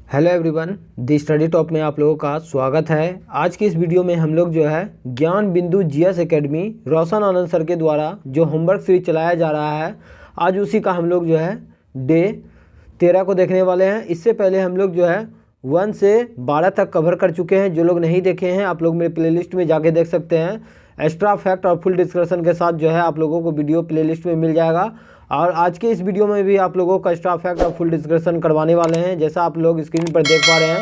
Hello everyone, दी study top में आप लोगों का स्वागत है। आज की इस वीडियो में हम लोग जो है ज्ञान बिंदु जीएस एकेडमी रोशन आनंद सर के द्वारा जो होमवर्क सीरीज चलाया जा रहा है, आज उसी का हम लोग जो है डे 13 को देखने वाले हैं। इससे पहले हम लोग जो है 1 से 12 तक कवर कर चुके हैं। जो लोग नहीं देखे हैं आप लोग मेरे प्लेलिस्ट में जाके देख सकते हैं। एक्स्ट्रा फैक्ट और फुल डिस्कशन के साथ जो है आप लोगों को वीडियो प्लेलिस्ट में मिल जाएगा। और आज के इस वीडियो में भी आप लोगों का एक्स्ट्रा फैक्ट और फुल डिस्कशन करवाने वाले हैं। जैसा आप लोग स्क्रीन पर देख पा रहे हैं,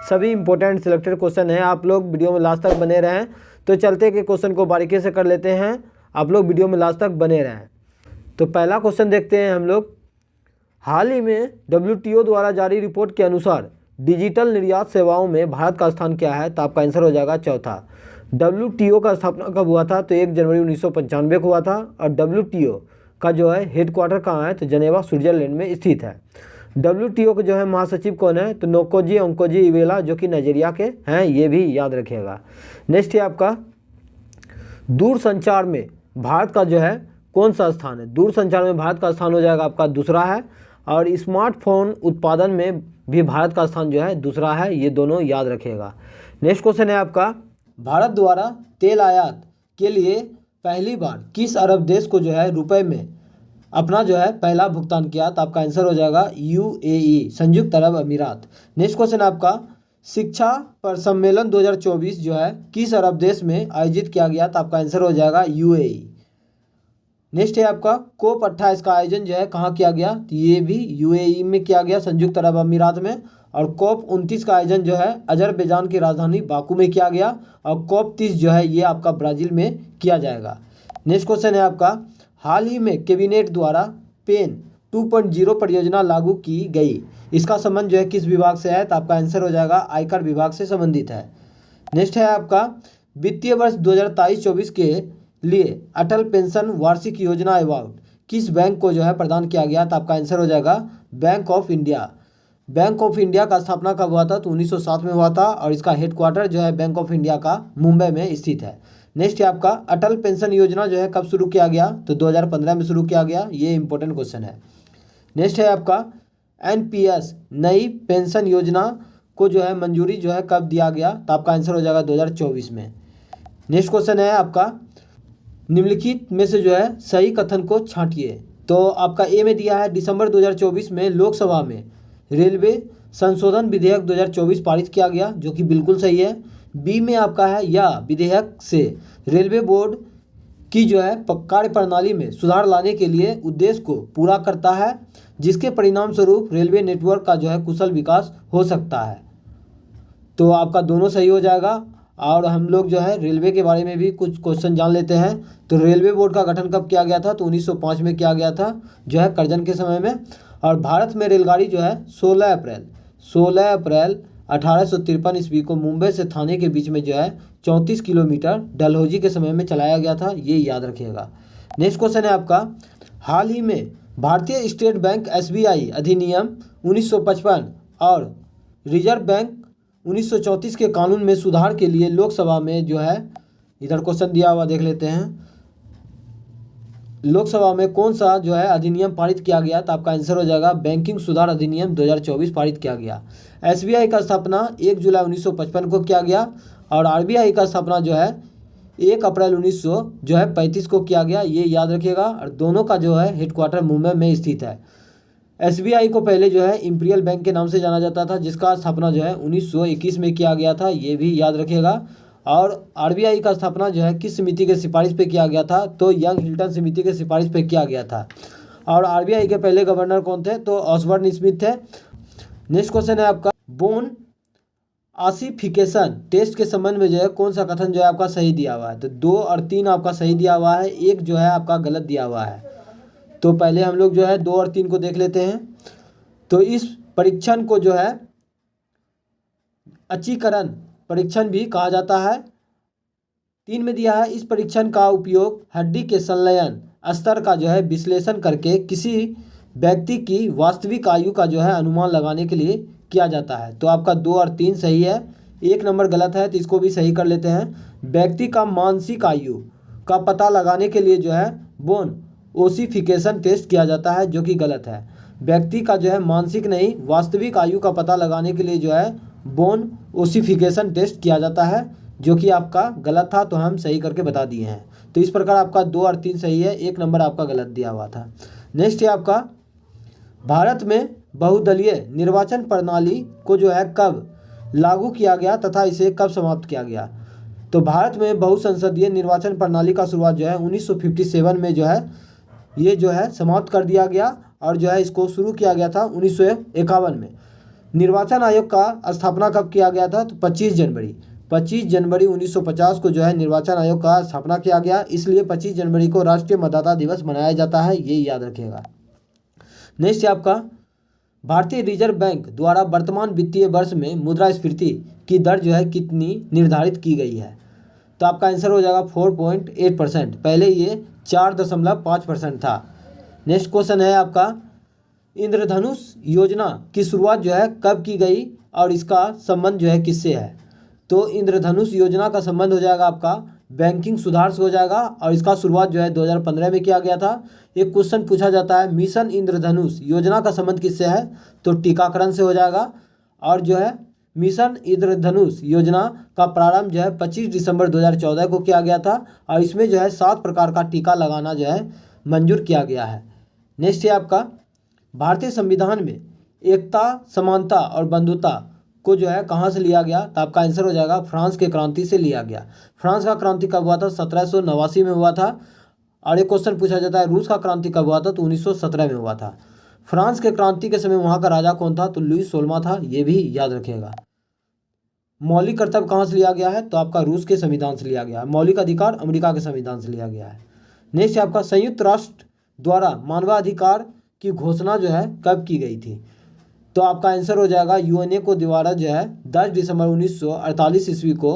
सभी इंपॉर्टेंट सिलेक्टेड क्वेश्चन हैं। आप लोग वीडियो में लास्ट तक बने रहें। तो चलते के क्वेश्चन को बारीकी से कर लेते हैं। आप लोग वीडियो में लास्ट तक बने रहें। तो पहला क्वेश्चन देखते हैं हम लोग। हाल ही में WTO द्वारा जारी रिपोर्ट के अनुसार डिजिटल निर्यात सेवाओं में भारत का स्थान क्या है? तो आपका आंसर हो जाएगा चौथा। WTO का स्थापना कब हुआ था? तो 1 जनवरी 1995 को हुआ था। और WTO का जो है हेडक्वार्टर कहाँ है? तो जनेवा स्विट्जरलैंड में स्थित है। WTO के जो है महासचिव कौन है? तो नोकोजी ओंकोजी इवेला, जो कि नाइजीरिया के हैं। ये भी याद रखिएगा। नेक्स्ट है आपका, दूरसंचार में भारत का जो है कौन सा स्थान है? दूरसंचार में भारत का स्थान हो जाएगा आपका दूसरा है। और स्मार्टफोन उत्पादन में भी भारत का स्थान जो है दूसरा है। ये दोनों याद रखिएगा। नेक्स्ट क्वेश्चन है आपका, भारत द्वारा तेल आयात के लिए पहली बार किस अरब देश को जो है रुपए में अपना जो है पहला भुगतान किया? तो आपका आंसर हो जाएगा UAE, संयुक्त अरब अमीरात। नेक्स्ट क्वेश्चन है आपका, शिक्षा पर सम्मेलन 2024 जो है किस अरब देश में आयोजित किया गया? तो आपका आंसर हो जाएगा UAE। नेक्स्ट है आपका, कोप 28 का आयोजन जो है कहाँ किया गया? तो ये भी UAE में किया गया, संयुक्त अरब अमीरात में। और कोप 29 का आयोजन जो है अजरबैजान की राजधानी बाकू में किया गया। और कोप 30 जो है ये आपका ब्राज़ील में किया जाएगा। नेक्स्ट क्वेश्चन है आपका, हाल ही में कैबिनेट द्वारा पेन 2.0 परियोजना लागू की गई। इसका संबंध जो है किस विभाग से है? तो आपका आंसर हो जाएगा आयकर विभाग से संबंधित है। नेक्स्ट है आपका, वित्तीय वर्ष 2023-24 के लिए अटल पेंशन वार्षिक योजना अवार्ड किस बैंक को जो है प्रदान किया गया? तो आपका आंसर हो जाएगा bank of India. Bank of India का स्थापना कब हुआ था? तो 1907 में हुआ था। और इसका हेडक्वार्टर जो है बैंक ऑफ इंडिया का मुंबई में स्थित है। नेक्स्ट है आपका, अटल पेंशन योजना जो है कब शुरू किया गया? तो 2015 में शुरू किया गया। ये इंपॉर्टेंट क्वेश्चन है। नेक्स्ट है आपका, NPS नई पेंशन योजना को जो है मंजूरी जो है कब दिया गया? तो आपका आंसर हो जाएगा 2024 में। नेक्स्ट क्वेश्चन है आपका, निम्नलिखित में से जो है सही कथन को छांटिए। तो आपका ए में दिया है, दिसंबर 2024 में लोकसभा में रेलवे संशोधन विधेयक 2024 पारित किया गया, जो कि बिल्कुल सही है। बी में आपका है, यह विधेयक से रेलवे बोर्ड की जो है कार्य प्रणाली में सुधार लाने के लिए उद्देश्य को पूरा करता है, जिसके परिणाम स्वरूप रेलवे नेटवर्क का जो है कुशल विकास हो सकता है। तो आपका दोनों सही हो जाएगा। और हम लोग जो है रेलवे के बारे में भी कुछ क्वेश्चन जान लेते हैं। तो रेलवे बोर्ड का गठन कब किया गया था? तो 1905 में किया गया था, जो है करजन के समय में। और भारत में रेलगाड़ी जो है 16 अप्रैल 1853 ईस्वी को मुंबई से थाने के बीच में जो है 34 किलोमीटर डलहौजी के समय में चलाया गया था। ये याद रखिएगा। नेक्स्ट क्वेश्चन है आपका, हाल ही में भारतीय स्टेट बैंक SBI अधिनियम 1955 और रिजर्व बैंक 1934 के कानून में सुधार के लिए लोकसभा में जो है, इधर क्वेश्चन दिया हुआ देख लेते हैं, लोकसभा में कौन सा जो है अधिनियम पारित किया गया? तो आपका आंसर हो जाएगा बैंकिंग सुधार अधिनियम 2024 पारित किया गया। SBI का स्थापना 1 जुलाई 1955 को किया गया। और RBI का स्थापना जो है 1 अप्रैल 1935 को किया गया। ये याद रखिएगा। और दोनों का जो है हेडक्वार्टर मुंबई में स्थित है। SBI को पहले जो है इंपीरियल बैंक के नाम से जाना जाता था, जिसका स्थापना जो है 1921 में किया गया था। ये भी याद रखिएगा। और RBI का स्थापना जो है किस समिति के सिफारिश पे किया गया था? तो यंग हिल्टन समिति के सिफारिश पे किया गया था। और RBI के पहले गवर्नर कौन थे? तो ऑसबर्न स्मिथ थे। नेक्स्ट क्वेश्चन है आपका, बोन आसिफिकेशन टेस्ट के संबंध में जो है कौन सा कथन जो है आपका सही दिया हुआ है? तो 2 और 3 आपका सही दिया हुआ है, 1 जो है आपका गलत दिया हुआ है। तो पहले हम लोग जो है 2 और 3 को देख लेते हैं। तो इस परीक्षण को जो है अचीकरण परीक्षण भी कहा जाता है। 3 में दिया है, इस परीक्षण का उपयोग हड्डी के संलयन स्तर का जो है विश्लेषण करके किसी व्यक्ति की वास्तविक आयु का जो है अनुमान लगाने के लिए किया जाता है। तो आपका 2 और 3 सही है, 1 नंबर गलत है, तो इसको भी सही कर लेते हैं। व्यक्ति का मानसिक आयु का पता लगाने के लिए जो है बोन ओसिफिकेशन टेस्ट किया जाता है, जो कि गलत है। व्यक्ति का जो है मानसिक नहीं वास्तविक आयु का पता लगाने के लिए जो है बोन ओसिफिकेशन टेस्ट किया जाता है, जो कि आपका गलत था, तो हम सही करके बता दिए हैं। तो इस प्रकार आपका 2 और 3 सही है, 1 नंबर आपका गलत दिया हुआ था। नेक्स्ट है आपका, भारत में बहुदलीय निर्वाचन प्रणाली को जो है कब लागू किया गया तथा इसे कब समाप्त किया गया। तो भारत में बहुसंसदीय निर्वाचन प्रणाली का शुरुआत जो है 1957 में जो है ये जो है समाप्त कर दिया गया, और जो है इसको शुरू किया गया था 1951 में। निर्वाचन आयोग का स्थापना कब किया गया था, तो 25 जनवरी 1950 को जो है निर्वाचन आयोग का स्थापना किया गया, इसलिए 25 जनवरी को राष्ट्रीय मतदाता दिवस मनाया जाता है, ये याद रखिएगा। नेक्स्ट है आपका, भारतीय रिजर्व बैंक द्वारा वर्तमान वित्तीय वर्ष में मुद्रास्फीति की दर जो है कितनी निर्धारित की गई है। तो आपका आंसर हो जाएगा 4.8%, पहले ये 4.5% था। नेक्स्ट क्वेश्चन है आपका, इंद्रधनुष योजना की शुरुआत जो है कब की गई और इसका संबंध जो है किससे है। तो इंद्रधनुष योजना का संबंध हो जाएगा आपका बैंकिंग सुधार से हो जाएगा, और इसका शुरुआत जो है 2015 में किया गया था। एक क्वेश्चन पूछा जाता है, मिशन इंद्रधनुष योजना का संबंध किससे है, तो टीकाकरण से हो जाएगा। और जो है मिशन इंद्रधनुष योजना का प्रारंभ जो है 25 दिसंबर 2014 को किया गया था, और इसमें जो है 7 प्रकार का टीका लगाना जो है मंजूर किया गया है। नेक्स्ट है आपका, भारतीय संविधान में एकता, समानता और बंधुता को जो है कहाँ से लिया गया, तो आपका आंसर हो जाएगा फ्रांस के क्रांति से लिया गया। फ्रांस का क्रांति कब हुआ था, 1789 में हुआ था। और एक क्वेश्चन पूछा जाता है, रूस का क्रांति कब हुआ था, तो 1917 में हुआ था। फ्रांस के क्रांति के समय वहाँ का राजा कौन था, तो लुई 16वां था, ये भी याद रखिएगा। मौलिक कर्तव्य कहाँ से लिया गया है, तो आपका रूस के संविधान से लिया गया है। मौलिक अधिकार अमेरिका के संविधान से लिया गया है। नेक्स्ट आपका, संयुक्त राष्ट्र द्वारा मानवाधिकार की घोषणा जो है कब की गई थी, तो आपका आंसर हो जाएगा यूएनए को द्वारा जो है 10 दिसंबर 1948 ईस्वी को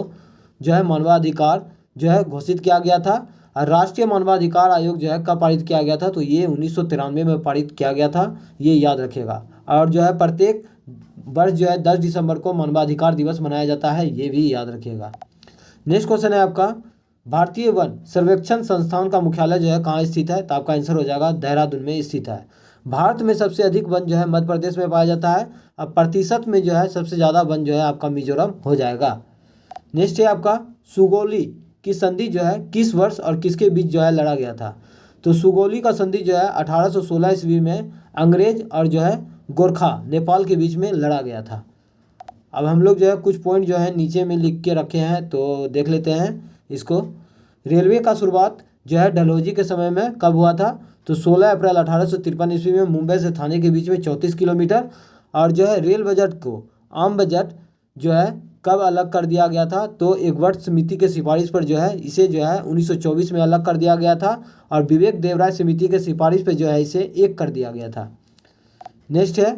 जो है मानवाधिकार जो है घोषित किया गया था। और राष्ट्रीय मानवाधिकार आयोग जो है कब पारित किया गया था, तो ये 1993 में पारित किया गया था, ये याद रखिएगा। और जो है प्रत्येक वर्ष जो है 10 दिसंबर को मानवाधिकार दिवस मनाया जाता है, ये भी याद रखिएगा। नेक्स्ट क्वेश्चन है आपका, भारतीय वन सर्वेक्षण संस्थान का मुख्यालय जो है कहाँ स्थित है, तो आपका आंसर हो जाएगा देहरादून में स्थित है। भारत में सबसे अधिक वन जो है मध्य प्रदेश में पाया जाता है। अब प्रतिशत में जो है सबसे ज़्यादा वन जो है आपका मिजोरम हो जाएगा। नेक्स्ट है आपका, सुगौली की संधि जो है किस वर्ष और किसके बीच जो है लड़ा गया था, तो सुगौली का संधि जो है 1816 ईस्वी में अंग्रेज और जो है गोरखा नेपाल के बीच में लड़ा गया था। अब हम लोग जो है कुछ पॉइंट जो है नीचे में लिख के रखे हैं, तो देख लेते हैं इसको। रेलवे का शुरुआत जो है डलहौजी के समय में कब हुआ था, तो 16 अप्रैल 1853 ईस्वी में मुंबई से थाने के बीच में 34 किलोमीटर। और जो है रेल बजट को आम बजट जो है कब अलग कर दिया गया था, तो एक वर्ष समिति के सिफारिश पर जो है इसे जो है 1924 में अलग कर दिया गया था, और विवेक देवराय समिति के सिफारिश पर जो है इसे एक कर दिया गया था। नेक्स्ट है,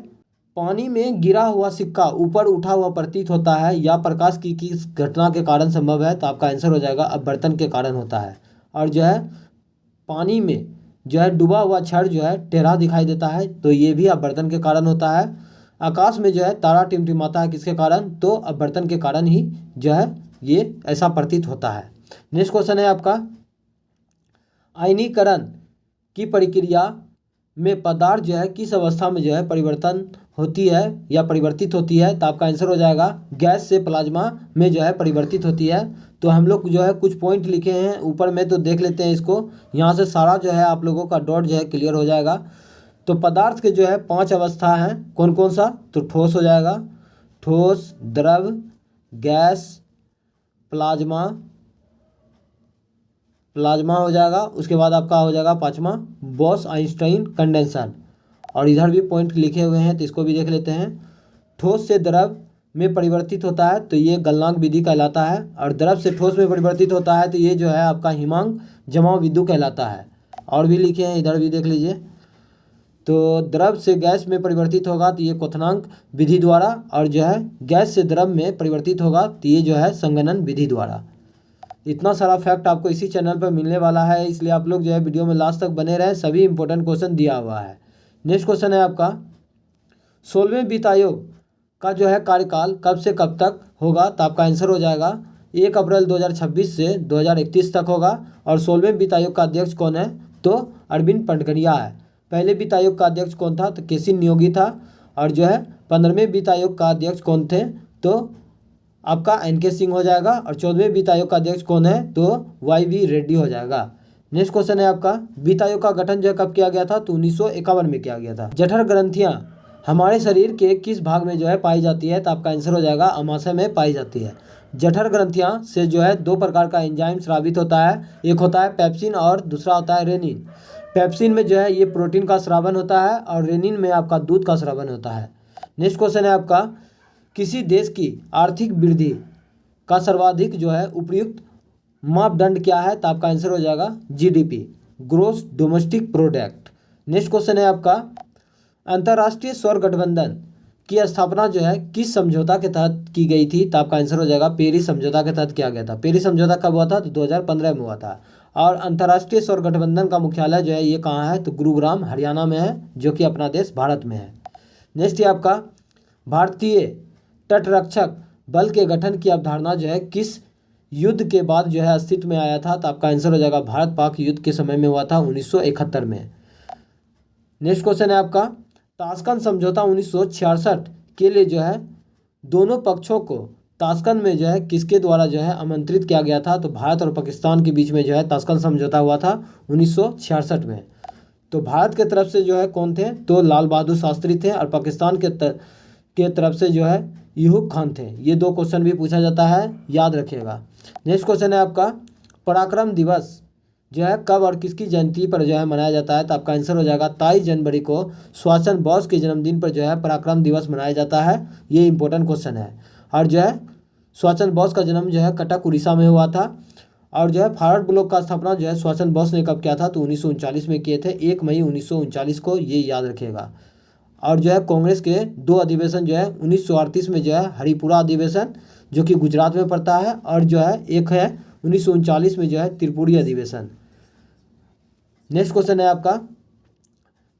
पानी में गिरा हुआ सिक्का ऊपर उठा हुआ प्रतीत होता है, या प्रकाश की किस घटना के कारण संभव है, तो आपका आंसर हो जाएगा अपवर्तन के कारण होता है। और जो है पानी में जो है डूबा हुआ छड़ जो है टेढ़ा दिखाई देता है, तो ये भी अपवर्तन के कारण होता है। आकाश में जो है तारा टिमटिमाता है किसके कारण, तो अपवर्तन के कारण ही जो है ये ऐसा प्रतीत होता है। नेक्स्ट क्वेश्चन है आपका, आयनीकरण की प्रक्रिया में पदार्थ जो है किस अवस्था में जो है परिवर्तन होती है या परिवर्तित होती है, तो आपका आंसर हो जाएगा गैस से प्लाज्मा में जो है परिवर्तित होती है। तो हम लोग जो है कुछ पॉइंट लिखे हैं ऊपर में, तो देख लेते हैं इसको। यहाँ से सारा जो है आप लोगों का डॉट जो है क्लियर हो जाएगा। तो पदार्थ के जो है 5 अवस्था हैं, कौन कौन सा, तो ठोस हो जाएगा, ठोस, द्रव, गैस, प्लाज्मा हो जाएगा। उसके बाद आपका हो जाएगा 5वां बॉस आइंस्टाइन कंडेंसर। और इधर भी पॉइंट लिखे हुए हैं, तो इसको भी देख लेते हैं। ठोस से द्रव में परिवर्तित होता है, तो ये गलनांक विधि कहलाता है। और द्रव से ठोस में परिवर्तित होता है, तो ये जो है आपका हिमांक जमाव विधि कहलाता है। और भी लिखे हैं, इधर भी देख लीजिए। तो द्रव से गैस में परिवर्तित होगा, तो ये क्वथनांक विधि द्वारा। और जो है गैस से द्रव में परिवर्तित होगा, तो ये जो है संगणन विधि द्वारा। इतना सारा फैक्ट आपको इसी चैनल पर मिलने वाला है, इसलिए आप लोग जो है वीडियो में लास्ट तक बने रहें, सभी इंपॉर्टेंट क्वेश्चन दिया हुआ है। नेक्स्ट क्वेश्चन है आपका, 16वें वित्त आयोग का जो है कार्यकाल कब से कब तक होगा, तो आपका आंसर हो जाएगा 1 अप्रैल 2026 से 2031 तक होगा। और 16वें वित्त आयोग का अध्यक्ष कौन है, तो अरविंद पटगड़िया है। पहले वित्त आयोग का अध्यक्ष कौन था? तो केसी नियोगी था। और जो है 15वें वित्त आयोग का अध्यक्ष कौन थे? तो आपका एन.के. सिंह हो जाएगा। और 14वें वित्त आयोग का अध्यक्ष कौन है? तो वाई.वी. रेड्डी हो जाएगा। नेक्स्ट क्वेश्चन है आपका, वित्त आयोग का गठन जो है कब किया गया था? तो 1951 में किया गया था। जठर ग्रंथियां हमारे शरीर के किस भाग में जो है पाई जाती है? तो आपका आंसर हो जाएगा अमाशय में पाई जाती है। जठर ग्रंथियां से जो है 2 प्रकार का एंजाइम स्रावित होता है, एक होता है पेप्सिन और दूसरा होता है रेनिन। पेप्सिन में जो है ये प्रोटीन का स्रावन होता है और रेनिन में आपका दूध का स्रावन होता है। नेक्स्ट क्वेश्चन है आपका, किसी देश की आर्थिक वृद्धि का सर्वाधिक जो है उपयुक्त मापदंड क्या है? तो आपका आंसर हो जाएगा GDP, gross domestic product. Next question है आपका, अंतर्राष्ट्रीय सौर गठबंधन की स्थापना जो है किस समझौता के तहत की गई थी? तो आपका आंसर हो जाएगा पेरिस समझौता के तहत किया गया था। पेरिस समझौता कब हुआ था? तो 2015 में हुआ था। और अंतर्राष्ट्रीय सौर गठबंधन का मुख्यालय जो है ये कहाँ है? तो गुरुग्राम हरियाणा में है, जो कि अपना देश भारत में है। नेक्स्ट है आपका, भारतीय तटरक्षक बल के गठन की अवधारणा जो है किस युद्ध के बाद जो है अस्तित्व में आया था? तो आपका आंसर हो जाएगा भारत पाक युद्ध के समय में हुआ था, 1971 में। नेक्स्ट क्वेश्चन है आपका, ताशकंद समझौता 1966 के लिए जो है दोनों पक्षों को ताशकंद में जो है किसके द्वारा जो है आमंत्रित किया गया था? तो भारत और पाकिस्तान के बीच में जो है ताशकंद समझौता हुआ था 1966 में। तो भारत के तरफ से जो है कौन थे? तो लाल बहादुर शास्त्री थे। और पाकिस्तान के तरफ से जो है यूसुफ खान थे। ये 2 क्वेश्चन भी पूछा जाता है, याद रखिएगा। नेक्स्ट क्वेश्चन है आपका, पराक्रम दिवस जो है कब और किसकी जयंती पर जो है मनाया जाता है? तो आपका आंसर हो जाएगा 23 जनवरी को सुभाष चंद्र बोस के जन्मदिन पर जो है पराक्रम दिवस मनाया जाता है। ये इंपॉर्टेंट क्वेश्चन है। और जो है सुभाष चंद्र बोस का जन्म जो है कटक उड़ीसा में हुआ था। और जो है फॉरवर्ड ब्लॉक का स्थापना जो है सुभाष चंद्र बोस ने कब किया था? तो 1939 में किए थे, 1 मई 1939 को, ये याद रखिएगा। और जो है कांग्रेस के 2 अधिवेशन जो है 1938 में जो है हरिपुरा अधिवेशन जो कि गुजरात में पड़ता है, और जो है एक है 1939 में जो है त्रिपुरी अधिवेशन। नेक्स्ट क्वेश्चन है आपका,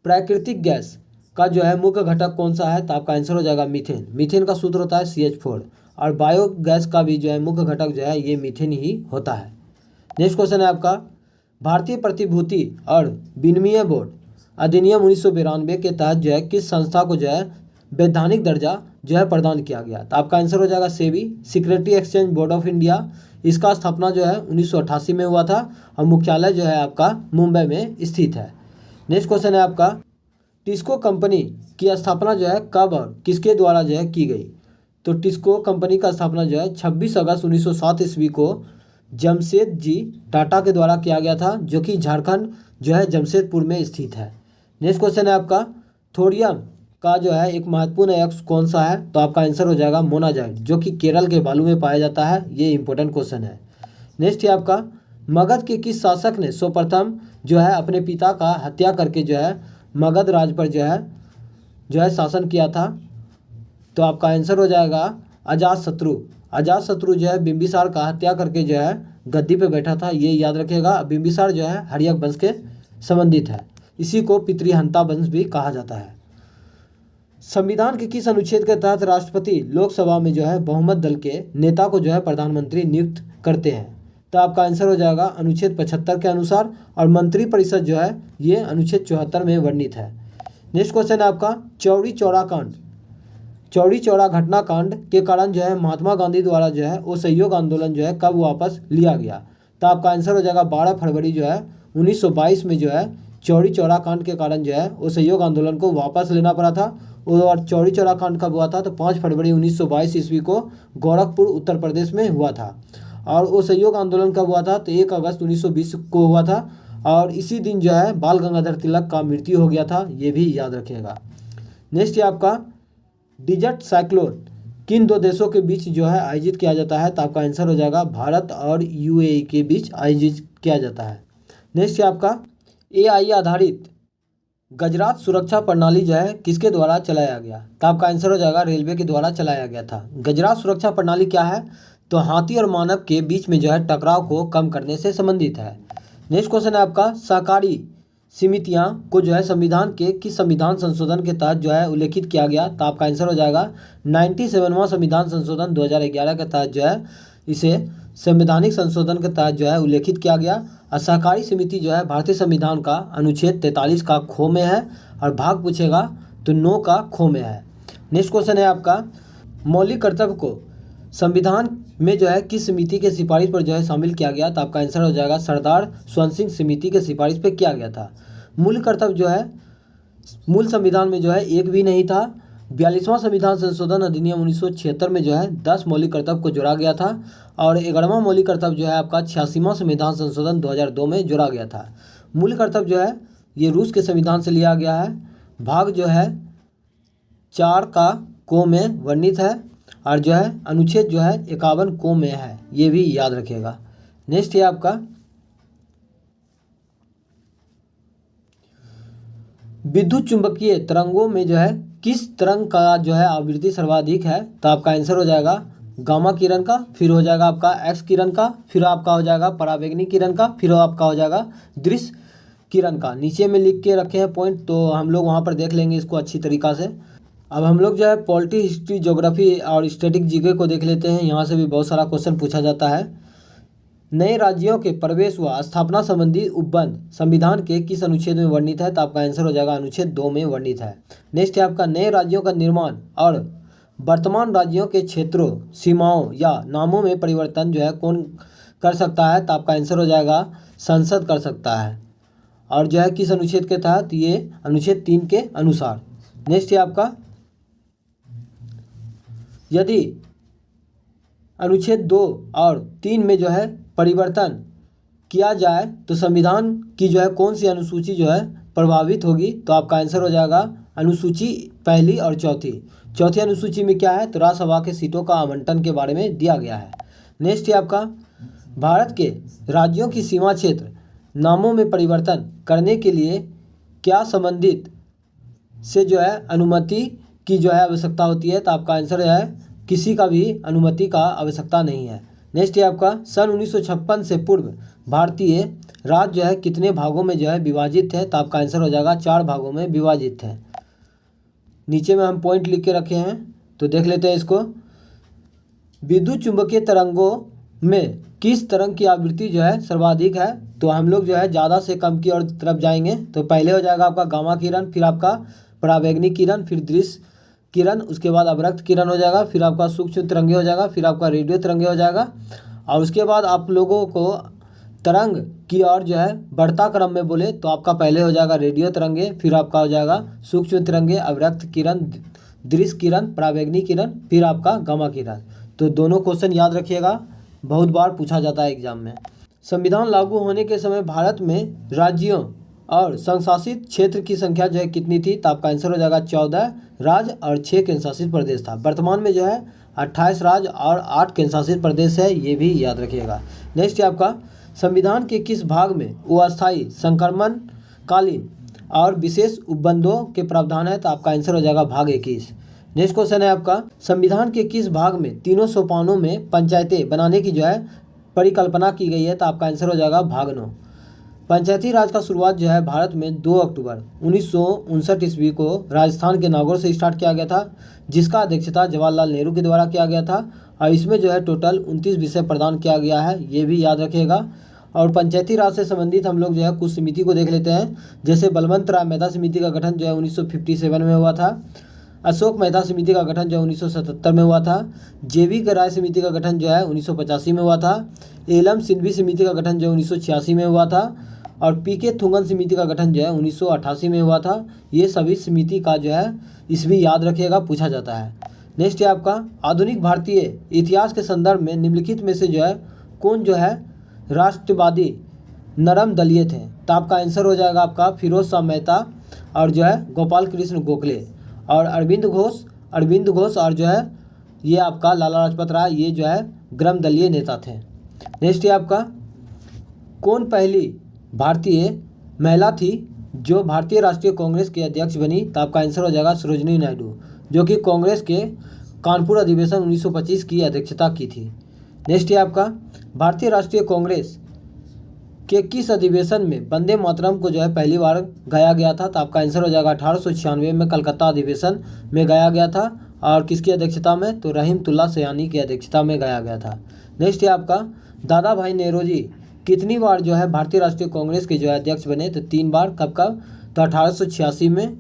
प्राकृतिक गैस का जो है मुख्य घटक कौन सा है? तो आपका आंसर हो जाएगा मीथेन। मीथेन का सूत्र होता है CH4। और बायोगैस का भी जो है मुख्य घटक जो है ये मीथेन ही होता है। नेक्स्ट क्वेश्चन है आपका, भारतीय प्रतिभूति और विनिमय बोर्ड अधिनियम 1992 के तहत जो है किस संस्था को जो है वैधानिक दर्जा जो है प्रदान किया गया? तो आपका आंसर हो जाएगा SEBI, security exchange board of India. इसका स्थापना जो है 1988 में हुआ था और मुख्यालय जो है आपका मुंबई में स्थित है। नेक्स्ट क्वेश्चन है आपका, टिस्को कंपनी की स्थापना जो है कब और किसके द्वारा जो है की गई? तो टिस्को कंपनी का स्थापना जो है 26 अगस्त 1907 ईस्वी को जमशेद जी टाटा के द्वारा किया गया था, जो कि झारखंड जो है जमशेदपुर में स्थित है। नेक्स्ट क्वेश्चन है आपका, थोरियम का जो है एक महत्वपूर्ण अयस्क कौन सा है? तो आपका आंसर हो जाएगा मोनाजाइट, जो कि केरल के बालू में पाया जाता है। ये इंपॉर्टेंट क्वेश्चन है। नेक्स्ट है आपका, मगध के किस शासक ने सर्वप्रथम जो है अपने पिता का हत्या करके जो है मगध राज पर जो है शासन किया था? तो आपका आंसर हो जाएगा अजातशत्रु। अजातशत्रु जो है बिंबिसार का हत्या करके जो है गद्दी पे बैठा था, ये याद रखिएगा। बिंबिसार जो है हर्यक वंश के संबंधित है, इसी को पितृहंता वंश भी कहा जाता है। संविधान के किस अनुच्छेद के तहत राष्ट्रपति लोकसभा में जो है बहुमत दल के नेता को जो है प्रधानमंत्री नियुक्त करते हैं? तो आपका आंसर हो जाएगा अनुच्छेद 75 के अनुसार। और मंत्रिपरिषद जो है ये अनुच्छेद 74 में वर्णित है। नेक्स्ट क्वेश्चन है आपका, चौरी चौरा कांड, चौरी चौरा घटनाकांड के कारण जो है महात्मा गांधी द्वारा जो है असहयोग आंदोलन जो है कब वापस लिया गया? तो आपका आंसर हो जाएगा 12 फरवरी जो है 1922 में जो है चौरी चौरा कांड के कारण जो है असहयोग आंदोलन को वापस लेना पड़ा था। और चौरी चौरा कांड कब हुआ था? तो 5 फरवरी 1922 ईस्वी को गोरखपुर उत्तर प्रदेश में हुआ था। और असहयोग आंदोलन कब हुआ था? तो 1 अगस्त 1920 को हुआ था। और इसी दिन जो है बाल गंगाधर तिलक का मृत्यु हो गया था, ये भी याद रखिएगा। नेक्स्ट है आपका, डिजर्ट साइक्लोन किन 2 देशों के बीच जो है आयोजित किया जाता है? तो आपका आंसर हो जाएगा भारत और UAE के बीच आयोजित किया जाता है। नेक्स्ट है आपका, AI आधारित गुजरात सुरक्षा प्रणाली जो है किसके द्वारा चलाया गया? तो आपका आंसर हो जाएगा रेलवे के द्वारा चलाया गया था। गुजरात सुरक्षा प्रणाली क्या है? तो हाथी और मानव के बीच में जो है टकराव को कम करने से संबंधित है। नेक्स्ट क्वेश्चन है आपका, सहकारी समितियां को जो है संविधान के किस संविधान संशोधन के तहत जो है उल्लेखित किया गया? तो आपका आंसर हो जाएगा 97वां संविधान संशोधन 2011 के तहत जो है इसे संवैधानिक संशोधन के तहत जो है उल्लेखित किया गया। और सहकारी समिति जो है भारतीय संविधान का अनुच्छेद 43 का खो में है, और भाग पूछेगा तो 9 का खो में है। नेक्स्ट क्वेश्चन है आपका, मौलिक कर्तव्य को संविधान में जो है किस समिति के सिफारिश पर जो है शामिल किया गया? तो आपका आंसर हो जाएगा सरदार स्वर्ण सिंह समिति के सिफारिश पर किया गया था। मूल कर्तव्य जो है मूल संविधान में जो है एक भी नहीं था। 42वां संविधान संशोधन अधिनियम 1976 में जो है 10 मौलिक कर्तव्य को जोड़ा गया था, और 11वां मौलिक कर्तव्य जो है आपका 86वां संविधान संशोधन 2002 में जोड़ा गया था। मूल कर्तव्य जो है ये रूस के संविधान से लिया गया है। भाग जो है 4 का को में वर्णित है, और जो है अनुच्छेद जो है 51 को में है, ये भी याद रखिएगा। नेक्स्ट है आपका, विद्युत चुंबकीय तरंगों में जो है किस तरंग का जो है आवृत्ति सर्वाधिक है? तो आपका आंसर हो जाएगा गामा किरण का, फिर हो जाएगा आपका एक्स किरण का, फिर आपका हो जाएगा पराबैंगनी किरण का, फिर आपका हो जाएगा दृश्य किरण का। नीचे में लिख के रखे हैं पॉइंट, तो हम लोग वहाँ पर देख लेंगे इसको अच्छी तरीक़ा से। अब हम लोग जो है पॉलिटी, हिस्ट्री, ज्योग्राफी और स्टैटिक जीके को देख लेते हैं। यहाँ से भी बहुत सारा क्वेश्चन पूछा जाता है। नए राज्यों के प्रवेश व स्थापना संबंधी उपबंध संविधान के किस अनुच्छेद में वर्णित है? तो आपका आंसर हो जाएगा अनुच्छेद 2 में वर्णित है। नेक्स्ट है आपका, नए राज्यों का निर्माण और वर्तमान राज्यों के क्षेत्रों, सीमाओं या नामों में परिवर्तन जो है कौन कर सकता है? तो आपका आंसर हो जाएगा संसद कर सकता है, और जो है किस अनुच्छेद के तहत? ये अनुच्छेद 3 के अनुसार। नेक्स्ट है आपका, यदि अनुच्छेद 2 और 3 में जो है परिवर्तन किया जाए तो संविधान की जो है कौन सी अनुसूची जो है प्रभावित होगी? तो आपका आंसर हो जाएगा अनुसूची पहली और चौथी। चौथी अनुसूची में क्या है? तो राज्यसभा के सीटों का आवंटन के बारे में दिया गया है। नेक्स्ट है आपका, भारत के राज्यों की सीमा क्षेत्र नामों में परिवर्तन करने के लिए क्या संबंधित से जो है अनुमति की जो है आवश्यकता होती है? तो आपका आंसर है किसी का भी अनुमति का आवश्यकता नहीं है। नेक्स्ट है आपका, सन 1956 से पूर्व भारतीय राज्य जो है कितने भागों में जो है विभाजित है? तो आपका आंसर हो जाएगा 4 भागों में विभाजित है। नीचे में हम पॉइंट लिख के रखे हैं, तो देख लेते हैं इसको। विद्युत चुंबकीय तरंगों में किस तरंग की आवृत्ति जो है सर्वाधिक है? तो हम लोग जो है ज़्यादा से कम की ओर तरफ जाएंगे। तो पहले हो जाएगा आपका गामा किरण, फिर आपका पराबैंगनी किरण, फिर दृश्य किरण, उसके बाद अवरक्त किरण हो जाएगा, फिर आपका सूक्ष्म तरंगे हो जाएगा, फिर आपका रेडियो तरंगे हो जाएगा, और उसके बाद आप लोगों को तरंग की ओर जो है बढ़ता क्रम में बोले तो आपका पहले हो जाएगा रेडियो तरंगे, फिर आपका हो जाएगा सूक्ष्म तरंगे, अवरक्त किरण, दृश्य किरण, पराबैंगनी किरण, फिर आपका गामा किरण। तो दोनों क्वेश्चन याद रखिएगा, बहुत बार पूछा जाता है एग्जाम में। संविधान लागू होने के समय भारत में राज्यों और संशासित क्षेत्र की संख्या जो है कितनी थी? तो आपका आंसर हो जाएगा 14 राज्य और 6 केंद्रशासित प्रदेश था। वर्तमान में जो है 28 राज्य और 8 केंद्रशासित प्रदेश है, ये भी याद रखिएगा। नेक्स्ट है आपका, संविधान के किस भाग में अस्थायी, संक्रमणकालीन और विशेष उपबंधों के प्रावधान है? तो आपका आंसर हो जाएगा भाग 21। नेक्स्ट क्वेश्चन है आपका, संविधान के किस भाग में तीनों सोपानों में पंचायतें बनाने की जो है परिकल्पना की गई है? तो आपका आंसर हो जाएगा भाग 9। पंचायती राज का शुरुआत जो है भारत में 2 अक्टूबर 1959 ईस्वी को राजस्थान के नागौर से स्टार्ट किया गया था, जिसका अध्यक्षता जवाहरलाल नेहरू के द्वारा किया गया था, और इसमें जो है टोटल 29 विषय प्रदान किया गया है, ये भी याद रखिएगा। और पंचायती राज से संबंधित हम लोग जो है कुछ समिति को देख लेते हैं। जैसे बलवंत राय मेहता समिति का गठन जो है 1957 में हुआ था। अशोक मेहता समिति का गठन जो है 1977 में हुआ था। जेवी राय समिति का गठन जो है 1985 में हुआ था। एलम सिंघवी समिति का गठन जो है 1986 में हुआ था, और पीके थुंगन समिति का गठन जो है 1988 में हुआ था। ये सभी समिति का जो है इसभी याद रखिएगा, पूछा जाता है। नेक्स्ट है आपका, आधुनिक भारतीय इतिहास के संदर्भ में निम्नलिखित में से जो है कौन जो है राष्ट्रवादी नरम दलीय थे? तो आपका आंसर हो जाएगा आपका फिरोज शाह मेहता, और जो है गोपाल कृष्ण गोखले, और अरविंद घोष, और जो है ये आपका लाला लाजपत राय, ये जो है ग्राम दलीय नेता थे। नेक्स्ट है आपका, कौन पहली भारतीय महिला थी जो भारतीय राष्ट्रीय कांग्रेस के अध्यक्ष बनी? तो आपका आंसर हो जाएगा सरोजिनी नायडू, जो कि कांग्रेस के कानपुर अधिवेशन 1925 की अध्यक्षता की थी। नेक्स्ट है आपका, भारतीय राष्ट्रीय कांग्रेस के किस अधिवेशन में वंदे मातरम को जो है पहली बार गाया गया था? तो आपका आंसर हो जाएगा 1896 में कलकत्ता अधिवेशन में गाया गया था, और किसकी अध्यक्षता में, तो रहीमतुल्लाह सयानी की अध्यक्षता में गाया गया था। नेक्स्ट है आपका दादा भाई नेहरूजी कितनी बार जो है भारतीय राष्ट्रीय कांग्रेस के जो है अध्यक्ष बने, तो 3 बार। कब कब, तो 1886 में,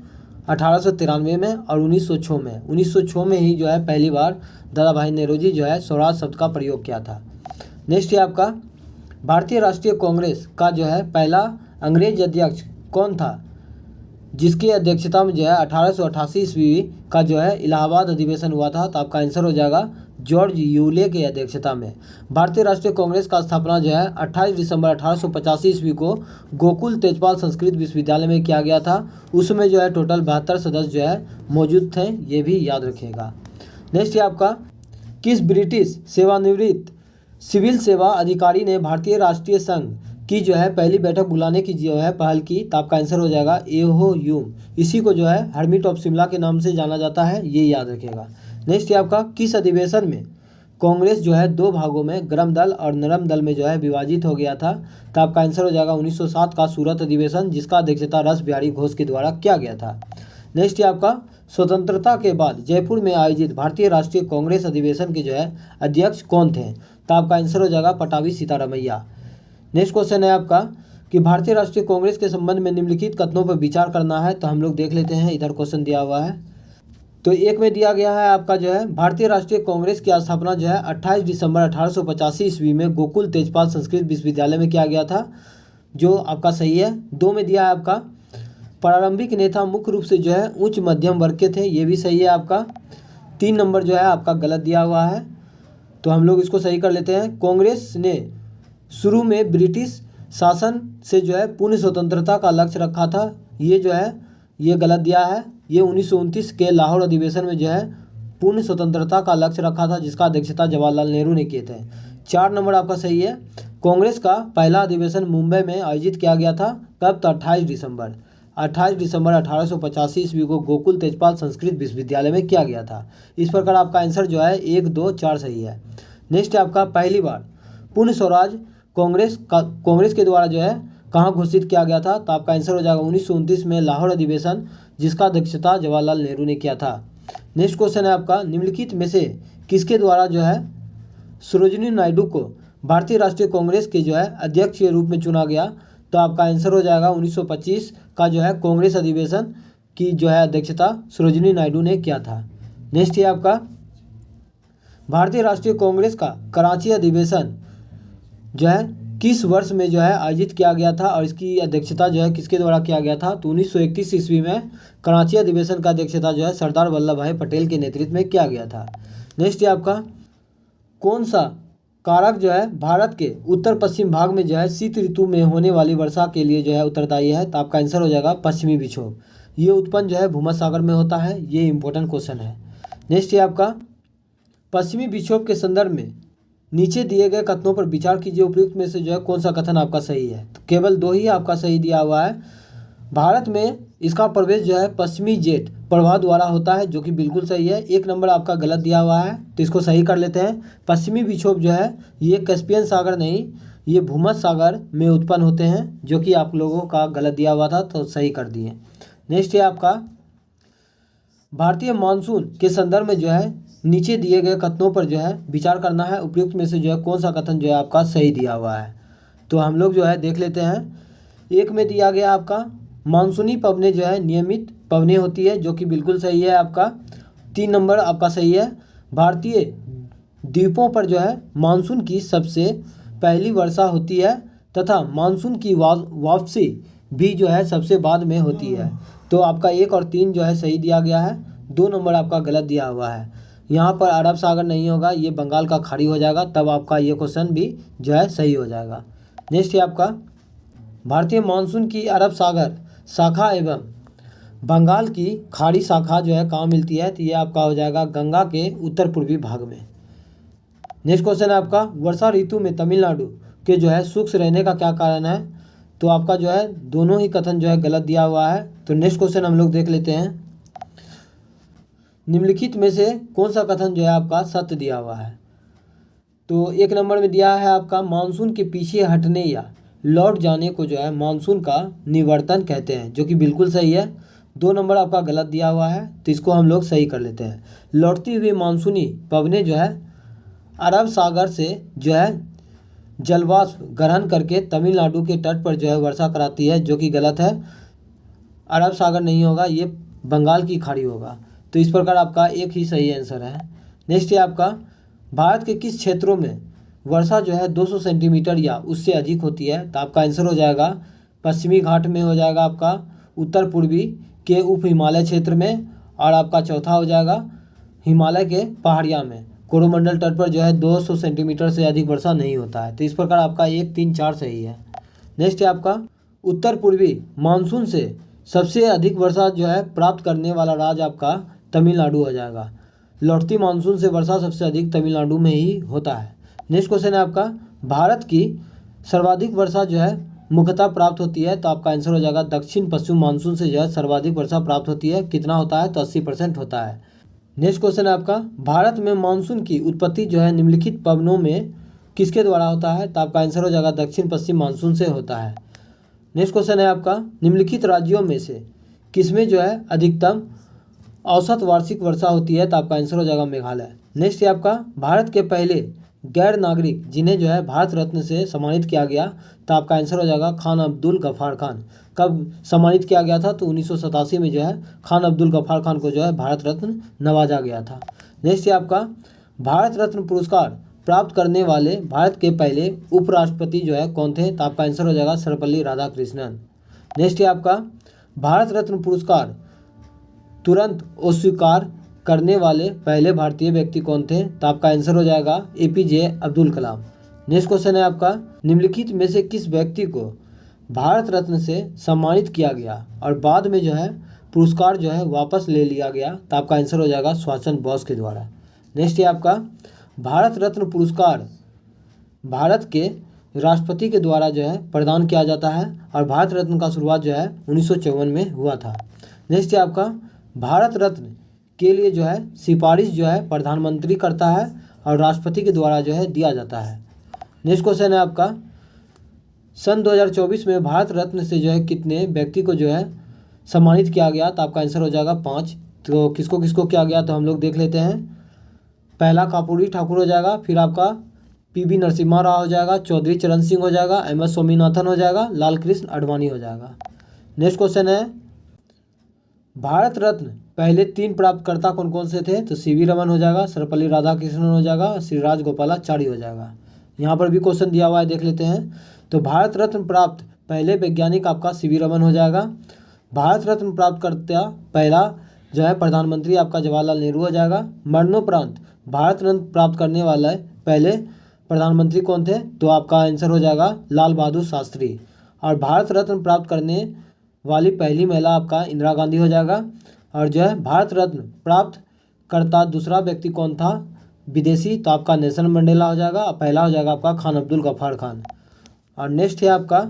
1893 में और 1906 में। 1906 में ही जो है पहली बार दादा भाई नेहरूजी जो है स्वराज शब्द का प्रयोग किया था। नेक्स्ट है आपका भारतीय राष्ट्रीय कांग्रेस का जो है पहला अंग्रेज अध्यक्ष कौन था, जिसकी अध्यक्षता में जो है 1888 ईस्वी का जो है इलाहाबाद अधिवेशन हुआ था, तो आपका आंसर हो जाएगा जॉर्ज यूले की अध्यक्षता में। भारतीय राष्ट्रीय कांग्रेस का स्थापना जो है 28 दिसंबर 1885 ईस्वी को गोकुल तेजपाल संस्कृत विश्वविद्यालय में किया गया था। उसमें जो है टोटल 72 सदस्य जो है मौजूद थे, ये भी याद रखिएगा। नेक्स्ट है आपका किस ब्रिटिश सेवानिवृत्त सिविल सेवा अधिकारी ने भारतीय राष्ट्रीय संघ की जो है पहली बैठक बुलाने की जो है पहल की, तो आपका आंसर हो जाएगा एहो ह्यूम। इसी को जो है हर्मिट ऑफ शिमला के नाम से जाना जाता है, ये याद रखिएगा। नेक्स्ट है आपका किस अधिवेशन में कांग्रेस जो है 2 भागों में गर्म दल और नरम दल में जो है विभाजित हो गया था, तो आपका आंसर हो जाएगा 1907 का सूरत अधिवेशन, जिसका अध्यक्षता रस बिहारी घोष के द्वारा किया गया था। नेक्स्ट है आपका स्वतंत्रता के बाद जयपुर में आयोजित भारतीय राष्ट्रीय कांग्रेस अधिवेशन के जो है अध्यक्ष कौन थे, तो आपका आंसर हो जाएगा पटाभी सीतारमैया। नेक्स्ट क्वेश्चन है आपका कि भारतीय राष्ट्रीय कांग्रेस के संबंध में निम्नलिखित कथनों पर विचार करना है, तो हम लोग देख लेते हैं। इधर क्वेश्चन दिया हुआ है, तो एक में दिया गया है आपका जो है भारतीय राष्ट्रीय कांग्रेस की स्थापना जो है 28 दिसंबर 1885 ईस्वी में गोकुल तेजपाल संस्कृत विश्वविद्यालय में किया गया था, जो आपका सही है। 2 में दिया है आपका प्रारंभिक नेता मुख्य रूप से जो है उच्च मध्यम वर्ग के थे, ये भी सही है आपका। 3 नंबर जो है आपका गलत दिया हुआ है, तो हम लोग इसको सही कर लेते हैं। कांग्रेस ने शुरू में ब्रिटिश शासन से जो है पूर्ण स्वतंत्रता का लक्ष्य रखा था, ये जो है ये गलत दिया है। ये 1929 के लाहौर अधिवेशन में जो है पूर्ण स्वतंत्रता का लक्ष्य रखा था, जिसका अध्यक्षता जवाहरलाल नेहरू ने किए थे। 4 नंबर आपका सही है। कांग्रेस का पहला अधिवेशन मुंबई में आयोजित किया गया था, कब, तो 28 दिसंबर 1885 ईस्वी को गोकुल तेजपाल संस्कृत विश्वविद्यालय में किया गया था। इस प्रकार आपका आंसर जो है 1, 2, 4 सही है। नेक्स्ट है आपका पहली बार पूर्ण स्वराज कांग्रेस के द्वारा जो है कहाँ घोषित किया गया था, तो आपका आंसर हो जाएगा 1929 में लाहौर अधिवेशन, जिसका अध्यक्षता जवाहरलाल नेहरू ने किया था। नेक्स्ट क्वेश्चन है आपका निम्नलिखित में से किसके द्वारा जो है सरोजिनी नायडू को भारतीय राष्ट्रीय कांग्रेस के जो है अध्यक्ष के रूप में चुना गया, तो आपका आंसर हो जाएगा 1925 का जो है कांग्रेस अधिवेशन की जो है अध्यक्षता सरोजिनी नायडू ने किया था। नेक्स्ट है आपका भारतीय राष्ट्रीय कांग्रेस का कराची अधिवेशन जो है किस वर्ष में जो है आयोजित किया गया था और इसकी अध्यक्षता जो है किसके द्वारा किया गया था, तो 1931 ईस्वी में कराची अधिवेशन का अध्यक्षता जो है सरदार वल्लभ भाई पटेल के नेतृत्व में किया गया था। नेक्स्ट है आपका कौन सा कारक जो है भारत के उत्तर पश्चिम भाग में जो है शीत ऋतु में होने वाली वर्षा के लिए जो है उत्तरदायी है, तो आपका आंसर हो जाएगा पश्चिमी विक्षोभ। ये उत्पन्न जो है भूमध्य सागर में होता है, ये इंपॉर्टेंट क्वेश्चन है। नेक्स्ट है आपका पश्चिमी विक्षोभ के संदर्भ में नीचे दिए गए कथनों पर विचार कीजिए, उपयुक्त में से जो है कौन सा कथन आपका सही है, तो केवल 2 ही आपका सही दिया हुआ है। भारत में इसका प्रवेश जो है पश्चिमी जेट प्रवाह द्वारा होता है, जो कि बिल्कुल सही है। 1 नंबर आपका गलत दिया हुआ है, तो इसको सही कर लेते हैं। पश्चिमी विक्षोभ जो है ये कैस्पियन सागर नहीं, ये भूमध्य सागर में उत्पन्न होते हैं, जो कि आप लोगों का गलत दिया हुआ था, तो सही कर दिए। नेक्स्ट है आपका भारतीय मानसून के संदर्भ में जो है नीचे दिए गए कथनों पर जो है विचार करना है, उपयुक्त में से जो है कौन सा कथन जो है आपका सही दिया हुआ है, तो हम लोग जो है देख लेते हैं। 1 में दिया गया आपका मानसूनी पवनें जो है नियमित पवनें होती है, जो कि बिल्कुल सही है आपका। 3 नंबर आपका सही है। भारतीय द्वीपों पर जो है मानसून की सबसे पहली वर्षा होती है तथा मानसून की वापसी भी जो है सबसे बाद में होती है, तो आपका 1 और 3 जो है सही दिया गया है। 2 नंबर आपका गलत दिया हुआ है। यहाँ पर अरब सागर नहीं होगा, ये बंगाल का खाड़ी हो जाएगा, तब आपका ये क्वेश्चन भी जो है सही हो जाएगा। नेक्स्ट है आपका भारतीय मानसून की अरब सागर शाखा एवं बंगाल की खाड़ी शाखा जो है कहाँ मिलती है, तो ये आपका हो जाएगा गंगा के उत्तर पूर्वी भाग में। नेक्स्ट क्वेश्चन है आपका वर्षा ऋतु में तमिलनाडु के जो है शुष्क रहने का क्या कारण है, तो आपका जो है दोनों ही कथन जो है गलत दिया हुआ है। तो नेक्स्ट क्वेश्चन हम लोग देख लेते हैं। निम्नलिखित में से कौन सा कथन जो है आपका सत्य दिया हुआ है, तो 1 नंबर में दिया है आपका मानसून के पीछे हटने या लौट जाने को जो है मानसून का निवर्तन कहते हैं, जो कि बिल्कुल सही है। 2 नंबर आपका गलत दिया हुआ है, तो इसको हम लोग सही कर लेते हैं। लौटती हुई मानसूनी पवनें जो है अरब सागर से जो है जलवाष्प ग्रहण करके तमिलनाडु के तट पर जो है वर्षा कराती है, जो कि गलत है। अरब सागर नहीं होगा, ये बंगाल की खाड़ी होगा। तो इस प्रकार आपका एक ही सही आंसर है। नेक्स्ट है आपका, भारत के किस क्षेत्रों में वर्षा जो है 200 सेंटीमीटर या उससे अधिक होती है? तो आपका आंसर हो जाएगा पश्चिमी घाट में हो जाएगा, आपका उत्तर पूर्वी के उप हिमालय क्षेत्र में, और आपका चौथा हो जाएगा हिमालय के पहाड़िया में। कोरोमंडल तट पर जो है 200 सेंटीमीटर से अधिक वर्षा नहीं होता है। तो इस प्रकार आपका 1, 3, 4 सही है। नेक्स्ट है आपका, उत्तर पूर्वी मानसून से सबसे अधिक वर्षा जो है प्राप्त करने वाला राज्य आपका तमिलनाडु हो जाएगा। लौटती मानसून से वर्षा सबसे अधिक तमिलनाडु में ही होता है। नेक्स्ट क्वेश्चन है आपका, भारत की सर्वाधिक वर्षा जो है मुख्यतः प्राप्त होती है? तो आपका आंसर हो जाएगा दक्षिण पश्चिम मानसून से जो है सर्वाधिक वर्षा प्राप्त होती है। कितना होता है? तो 80% होता है। नेक्स्ट क्वेश्चन है आपका, भारत में मानसून की उत्पत्ति जो है निम्नलिखित पवनों में किसके द्वारा होता है? तो आपका आंसर हो जाएगा दक्षिण पश्चिम मानसून से होता है। नेक्स्ट क्वेश्चन है आपका, निम्नलिखित राज्यों में से किसमें जो है अधिकतम औसत वार्षिक वर्षा होती है? तो आपका आंसर हो जाएगा मेघालय। नेक्स्ट है आपका, भारत के पहले गैर नागरिक जिन्हें जो है भारत रत्न से सम्मानित किया गया? तो आपका आंसर हो जाएगा खान अब्दुल गफ्फार खान। कब सम्मानित किया गया था? तो 1987 में जो है खान अब्दुल गफ्फार खान को जो है भारत रत्न नवाजा गया था। नेक्स्ट है आपका, भारत रत्न पुरस्कार प्राप्त करने वाले भारत के पहले उपराष्ट्रपति जो है कौन थे? तो आपका आंसर हो जाएगा सर्वपल्ली राधाकृष्णन। नेक्स्ट है आपका, भारत रत्न पुरस्कार तुरंत अस्वीकार करने वाले पहले भारतीय व्यक्ति कौन थे? तो आपका आंसर हो जाएगा APJ Abdul Kalam. Next question है आपका, निम्नलिखित में से किस व्यक्ति को भारत रत्न से सम्मानित किया गया और बाद में जो है पुरस्कार जो है वापस ले लिया गया? तो आपका आंसर हो जाएगा सुभाष चंद्र बोस के द्वारा। नेक्स्ट है आपका, भारत रत्न पुरस्कार भारत के राष्ट्रपति के द्वारा जो है प्रदान किया जाता है और भारत रत्न का शुरुआत जो है 1954 में हुआ था। नेक्स्ट है आपका, भारत रत्न के लिए जो है सिफारिश जो है प्रधानमंत्री करता है और राष्ट्रपति के द्वारा जो है दिया जाता है। नेक्स्ट क्वेश्चन है आपका, सन 2024 में भारत रत्न से जो है कितने व्यक्ति को जो है सम्मानित किया गया? तो आपका आंसर हो जाएगा 5। तो किसको किसको किया गया तो हम लोग देख लेते हैं। पहला कर्पूरी ठाकुर हो जाएगा, फिर आपका PV नरसिम्हा राव हो जाएगा, चौधरी चरण सिंह हो जाएगा, MS स्वामीनाथन हो जाएगा, लाल कृष्ण आडवाणी हो जाएगा। नेक्स्ट क्वेश्चन है, भारत रत्न पहले 3 प्राप्तकर्ता कौन कौन से थे? तो CV रमन हो जाएगा, सर्वपल्ली राधाकृष्णन हो जाएगा, श्री राजगोपालाचारी हो जाएगा। यहाँ पर भी क्वेश्चन दिया हुआ है, देख लेते हैं। तो भारत रत्न प्राप्त पहले वैज्ञानिक आपका CV रमन हो जाएगा। भारत रत्न प्राप्तकर्ता पहला जो है प्रधानमंत्री आपका जवाहरलाल नेहरू हो जाएगा। मरणोपरांत भारत रत्न प्राप्त करने वाला पहले प्रधानमंत्री कौन थे? तो आपका आंसर हो जाएगा लाल बहादुर शास्त्री। और भारत रत्न प्राप्त करने वाली पहली महिला आपका इंदिरा गांधी हो जाएगा। और जो है भारत रत्न प्राप्त करता दूसरा व्यक्ति कौन था विदेशी? तो आपका नेल्सन मंडेला हो जाएगा। पहला हो जाएगा आपका खान अब्दुल गफ्फार खान। और नेक्स्ट है आपका,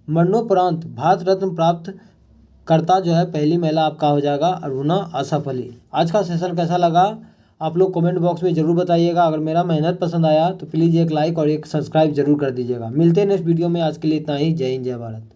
मरणोपरांत भारत रत्न प्राप्त करता जो है पहली महिला आपका हो जाएगा अरुणा आसफ अली। आज का सेशन कैसा लगा आप लोग कमेंट बॉक्स में ज़रूर बताइएगा। अगर मेरा मेहनत पसंद आया तो प्लीज़ एक लाइक और एक सब्सक्राइब जरूर कर दीजिएगा। मिलते हैं नेक्स्ट वीडियो में। आज के लिए इतना ही। जय हिंद, जय भारत।